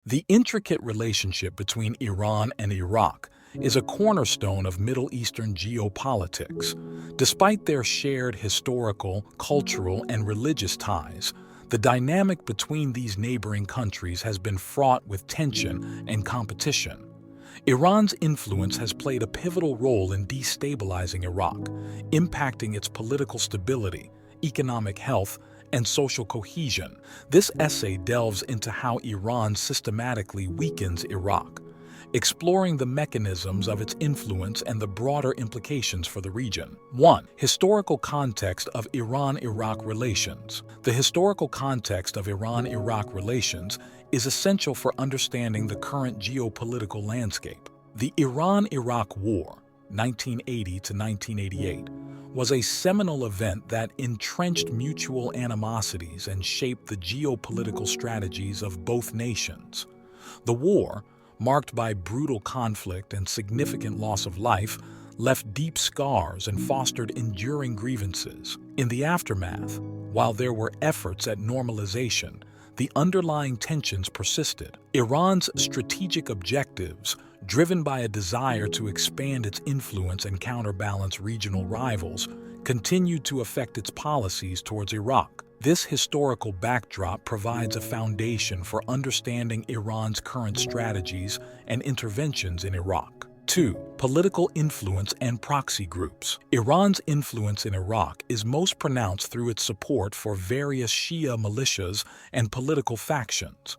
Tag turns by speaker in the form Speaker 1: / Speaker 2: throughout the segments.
Speaker 1: The intricate relationship between Iran and Iraq is a cornerstone of Middle Eastern geopolitics. Despite their shared historical, cultural, and religious ties, the dynamic between these neighboring countries has been fraught with tension and competition. Iran's influence has played a pivotal role in destabilizing Iraq, impacting its political stability, economic health, and social cohesion. This essay delves into how Iran systematically weakens Iraq, exploring the mechanisms of its influence and the broader implications for the region. 1. Historical context of Iran-Iraq relations. The historical context of Iran-Iraq relations is essential for understanding the current geopolitical landscape. The Iran-Iraq War, 1980 to 1988, was a seminal event that entrenched mutual animosities and shaped the geopolitical strategies of both nations. The war, marked by brutal conflict and significant loss of life, left deep scars and fostered enduring grievances. In the aftermath, while there were efforts at normalization, the underlying tensions persisted. Iran's strategic objectives, driven by a desire to expand its influence and counterbalance regional rivals, continued to affect its policies towards Iraq. This historical backdrop provides a foundation for understanding Iran's current strategies and interventions in Iraq. 2. Political influence and proxy groups. Iran's influence in Iraq is most pronounced through its support for various Shia militias and political factions.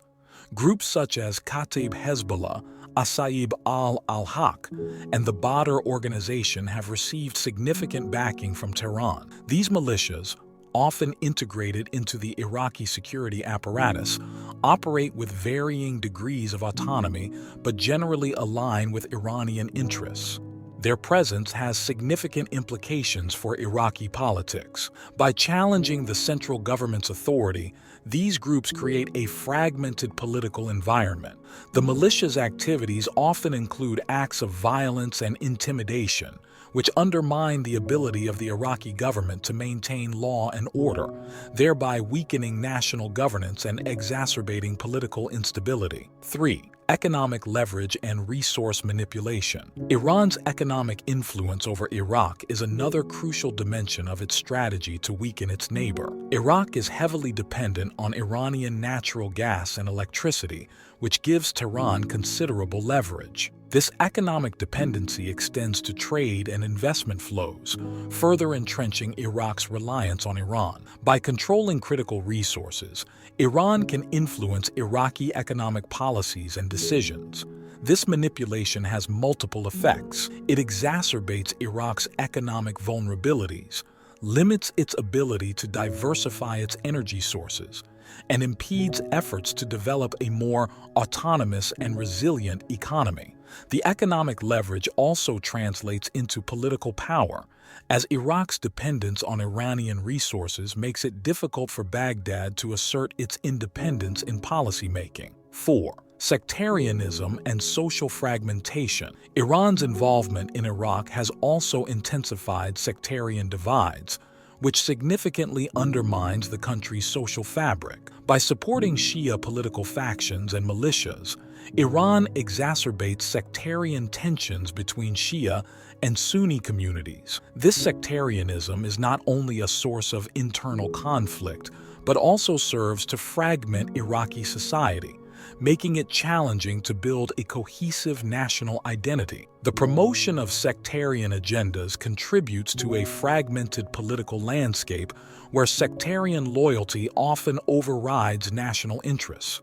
Speaker 1: Groups such as Kataib Hezbollah, Asaib al-Haq, and the Badr organization have received significant backing from Tehran. These militias, often integrated into the Iraqi security apparatus, operate with varying degrees of autonomy but generally align with Iranian interests. Their presence has significant implications for Iraqi politics. By challenging the central government's authority, these groups create a fragmented political environment. The militia's activities often include acts of violence and intimidation, which undermine the ability of the Iraqi government to maintain law and order, thereby weakening national governance and exacerbating political instability. 3. Economic leverage and resource manipulation. Iran's economic influence over Iraq is another crucial dimension of its strategy to weaken its neighbor. Iraq is heavily dependent on Iranian natural gas and electricity, which gives Tehran considerable leverage. This economic dependency extends to trade and investment flows, further entrenching Iraq's reliance on Iran. By controlling critical resources, Iran can influence Iraqi economic policies and decisions. This manipulation has multiple effects. It exacerbates Iraq's economic vulnerabilities, limits its ability to diversify its energy sources, and impedes efforts to develop a more autonomous and resilient economy. The economic leverage also translates into political power, as Iraq's dependence on Iranian resources makes it difficult for Baghdad to assert its independence in policymaking. 4. Sectarianism and social fragmentation. Iran's involvement in Iraq has also intensified sectarian divides, which significantly undermines the country's social fabric. By supporting Shia political factions and militias, Iran exacerbates sectarian tensions between Shia and Sunni communities. This sectarianism is not only a source of internal conflict, but also serves to fragment Iraqi society, making it challenging to build a cohesive national identity. The promotion of sectarian agendas contributes to a fragmented political landscape where sectarian loyalty often overrides national interests.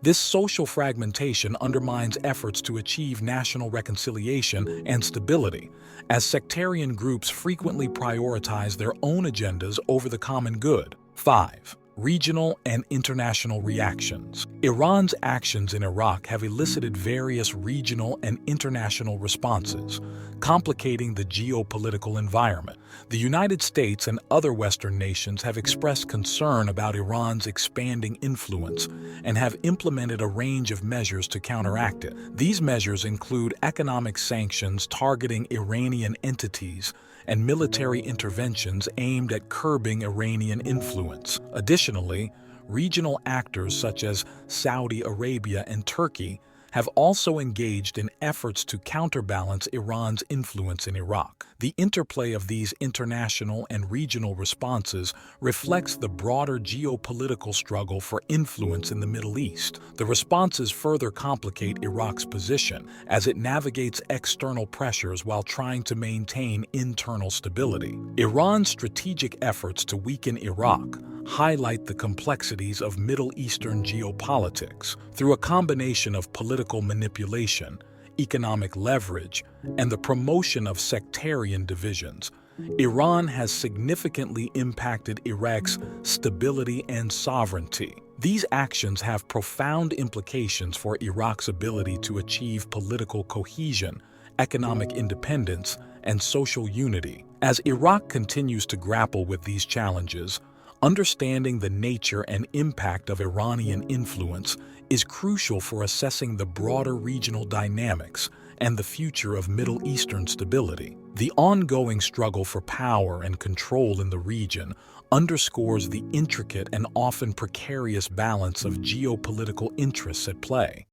Speaker 1: This social fragmentation undermines efforts to achieve national reconciliation and stability, as sectarian groups frequently prioritize their own agendas over the common good. 5. Regional and international reactions. Iran's actions in Iraq have elicited various regional and international responses, complicating the geopolitical environment. The United States and other Western nations have expressed concern about Iran's expanding influence and have implemented a range of measures to counteract it. These measures include economic sanctions targeting Iranian entities and military interventions aimed at curbing Iranian influence. Additionally, regional actors such as Saudi Arabia and Turkey have also engaged in efforts to counterbalance Iran's influence in Iraq. The interplay of these international and regional responses reflects the broader geopolitical struggle for influence in the Middle East. The responses further complicate Iraq's position as it navigates external pressures while trying to maintain internal stability. Iran's strategic efforts to weaken Iraq highlight the complexities of Middle Eastern geopolitics. Through a combination of political manipulation, economic leverage, and the promotion of sectarian divisions, Iran has significantly impacted Iraq's stability and sovereignty. These actions have profound implications for Iraq's ability to achieve political cohesion, economic independence, and social unity. As Iraq continues to grapple with these challenges, understanding the nature and impact of Iranian influence is crucial for assessing the broader regional dynamics and the future of Middle Eastern stability. The ongoing struggle for power and control in the region underscores the intricate and often precarious balance of geopolitical interests at play.